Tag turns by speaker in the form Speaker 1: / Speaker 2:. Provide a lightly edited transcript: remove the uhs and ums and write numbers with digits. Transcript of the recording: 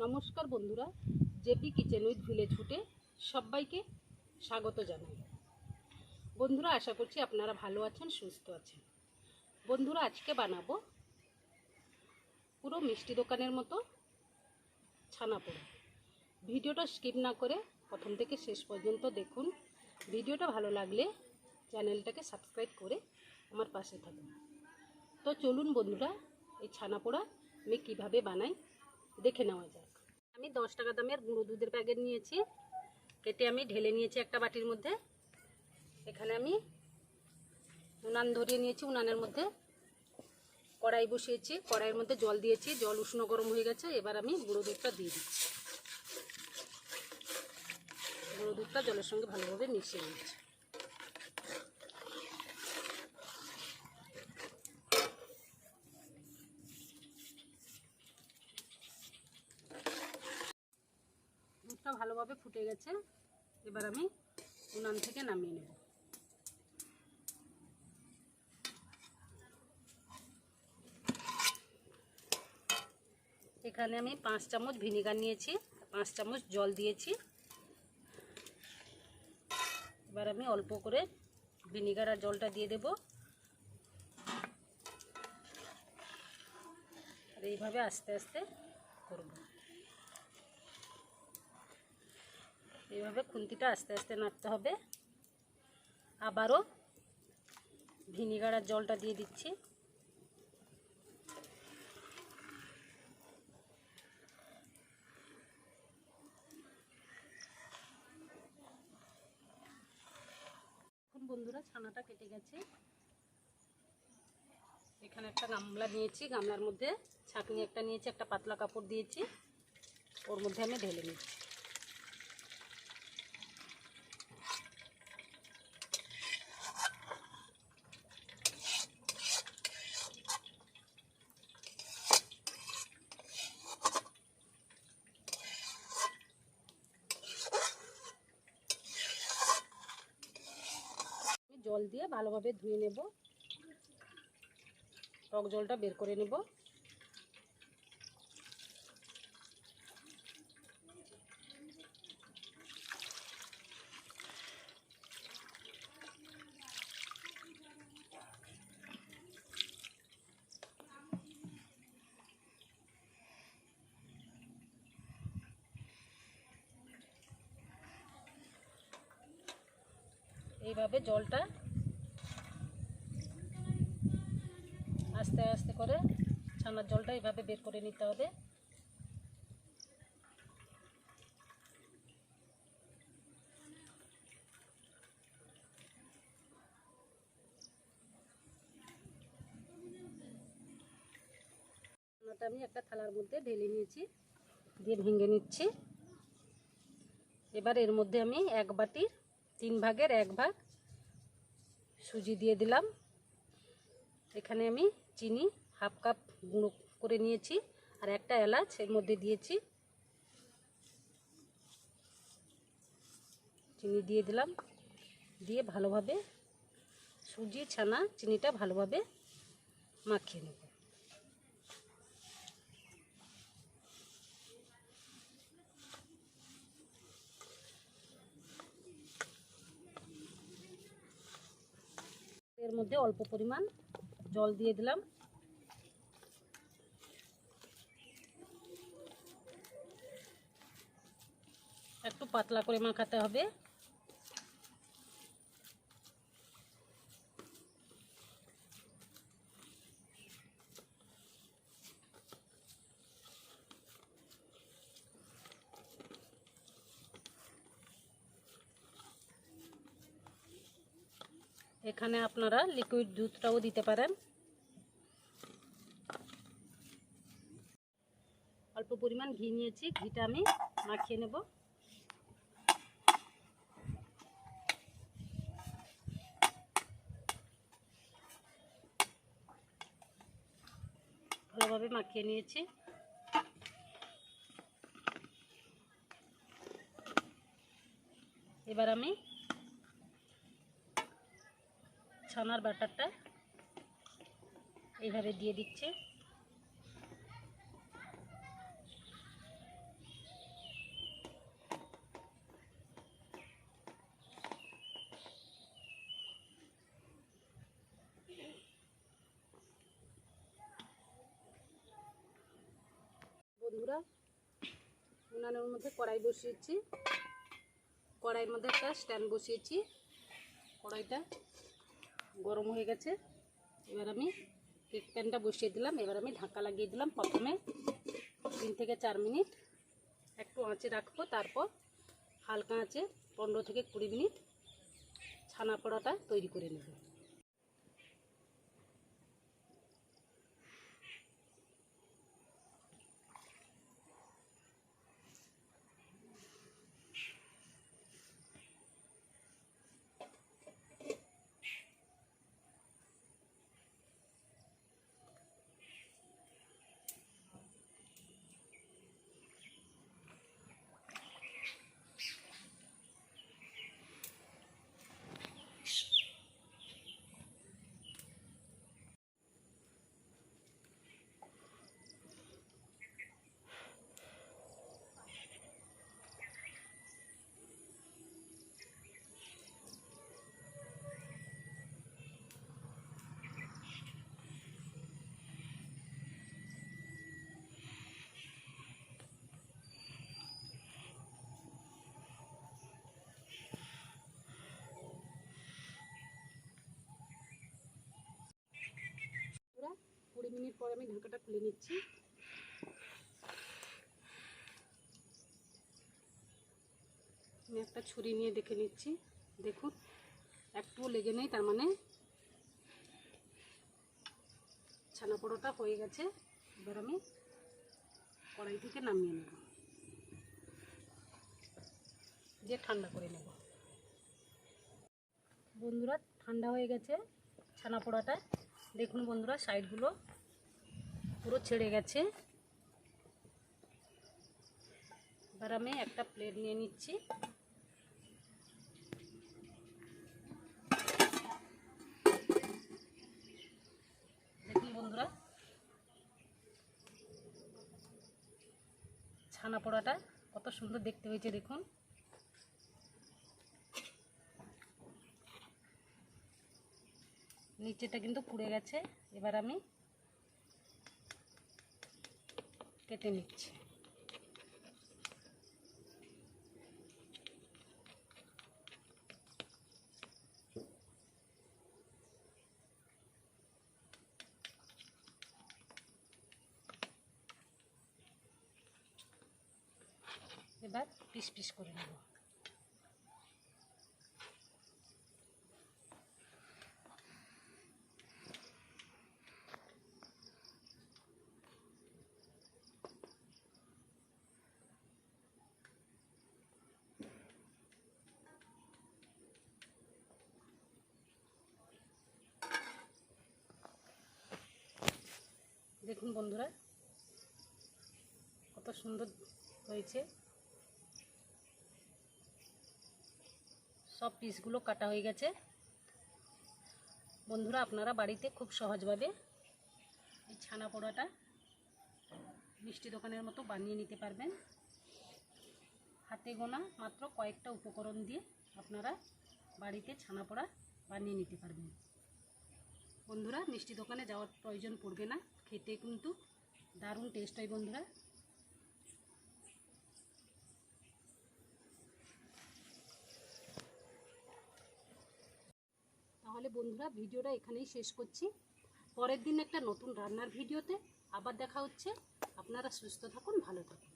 Speaker 1: নমস্কার বন্ধুরা, JP kitchen with village ফুডে সবাইকে স্বাগত জানাই। বন্ধুরা, আশা করছি আপনারা ভালো আছেন, সুস্থ আছেন। বন্ধুরা, আজকে বানাবো পুরো মিষ্টি দোকানের মতো ছানাপোড়া। ভিডিওটা স্কিপ না করে প্রথম থেকে শেষ পর্যন্ত দেখুন। ভিডিওটা ভালো লাগলে চ্যানেলটাকে সাবস্ক্রাইব করে আমার পাশে থাকুন। তো চলুন বন্ধুরা, এই ছানাপোড়া আমি কীভাবে বানাই দেখে নেওয়া যাক। আমি 10 টাকা দামের গুঁড়ো দুধের প্যাকেট নিয়েছি, কেটে আমি ঢেলে নিয়েছি একটা বাটির মধ্যে। এখানে আমি উনান ধরিয়ে নিয়েছি, উনানের মধ্যে কড়াই বসিয়েছি, কড়াইয়ের মধ্যে জল দিয়েছি, জল উষ্ণ গরম হয়ে গেছে। এবার আমি গুঁড়ো দুধটা দিয়ে দিচ্ছি। গুঁড়ো দুধটা জলের সঙ্গে ভালোভাবে মিশিয়ে নিচ্ছি। দুধটা ভালোভাবে ফুটে গেছে, এবার আমি উনান থেকে নামিয়ে নেব। এখানে আমি 5 চামচ ভিনেগার নিয়েছি, 5 চামচ জল দিয়েছি। এবার আমি অল্প করে ভিনেগার আর জলটা দিয়ে দেব, আর এইভাবে আস্তে আস্তে করব। এইভাবে খুন্তিটা আস্তে আস্তে নাড়তে হবে। আবারও ভিনেগার আর জলটা দিয়ে দিচ্ছি। বন্ধুরা, ছানাটা কেটে গেছে। এখানে একটা গামলা নিয়েছি, গামলার মধ্যে ছাঁকনি একটা নিয়েছি, একটা পাতলা কাপড় দিয়েছি, ওর মধ্যে আমি ঢেলে নিচ্ছি। জল দিয়ে ভালোভাবে ধুয়ে নেব, টক জলটা বের করে নেব। এইভাবে জলটা আস্তে আস্তে করে ছানার জলটা এইভাবে বের করে নিতে হবে। ছানাটা আমি একটা থালার মধ্যে ঢেলে নিয়েছি, দিয়ে ভেঙে নিচ্ছি। এবার এর মধ্যে আমি 1 বাটির 3 ভাগের 1 ভাগ সুজি দিয়ে দিলাম। এখানে আমি চিনি হাফ কাপ গুঁড়ো করে নিয়েছি, আর একটা এলাচ এর মধ্যে দিয়েছি। চিনি দিয়ে দিলাম, দিয়ে ভালোভাবে সুজি ছানা চিনিটা ভালোভাবে মাখিয়ে নেব। এর মধ্যে অল্প পরিমাণ জল দিয়ে দিলাম। একটু পাতলা করে মাখাতে হবে। এখানে আপনারা লিকুইড দুধটাও দিতে পারেন। অল্প পরিমাণ ঘি নিয়েছি, ঘিটা আমি মাখিয়ে নেব। ভালোভাবে মাখিয়ে নিয়েছি। এবার আমি ছানার ব্যাটারটা এইভাবে দিয়ে দিচ্ছি। বন্ধুরা উনানের মধ্যে কড়াই বসিয়েছি, কড়াইয়ের মধ্যে একটা স্ট্যান্ড বসিয়েছি, কড়াইটা গরম হয়ে গেছে। এবার আমি কেক প্যানটা বসিয়ে দিলাম। এবার আমি ঢাকা লাগিয়ে দিলাম। প্রথমে 3 থেকে 4 মিনিট একটু আঁচে রাখবো, তারপর হালকা আঁচে 15 থেকে 20 মিনিট ছানা পোড়াটা তৈরি করে নেব। পুরো 20 মিনিট পরে আমি ঢাকাটা খুলে নিচ্ছি। আমি একটা ছুরি নিয়ে দেখে নিচ্ছি। দেখুন একটুও লেগে নেই, তার মানে ছানা পোড়াটা হয়ে গেছে। এবার আমি কড়াই থেকে নামিয়ে নেব, দিয়ে ঠান্ডা করে নেব। বন্ধুরা ঠান্ডা হয়ে গেছে ছানা পোড়াটা। দেখুন বন্ধুরা সাইডগুলো পুরো ছেড়ে গেছে। এবার আমি একটা প্লেট নিয়ে নিচ্ছি। দেখুন বন্ধুরা ছানা পোড়াটা কত সুন্দর দেখতে হয়েছে। দেখুন নিচেটা কিন্তু পুড়ে গেছে। এবার আমি কেটে নিচ্ছি। এবার পিস পিস করে নেব। দেখুন বন্ধুরা কত সুন্দর হয়েছে। সব পিসগুলো কাটা হয়ে গেছে। বন্ধুরা আপনারা বাড়িতে খুব সহজভাবে এই ছানা পোড়াটা মিষ্টি দোকানের মতো বানিয়ে নিতে পারবেন। হাতে গোনা মাত্র কয়েকটা উপকরণ দিয়ে আপনারা বাড়িতে ছানা পোড়া বানিয়ে নিতে পারবেন। বন্ধুরা মিষ্টি দোকানে যাওয়ার প্রয়োজন পড়বে না, খেতে কিন্তু দারুণ টেস্ট হয় বন্ধুরা। তাহলে বন্ধুরা ভিডিওটা এখানেই শেষ করছি। পরের দিন একটা নতুন রান্নার ভিডিওতে আবার দেখা হচ্ছে। আপনারা সুস্থ থাকুন, ভালো থাকুন।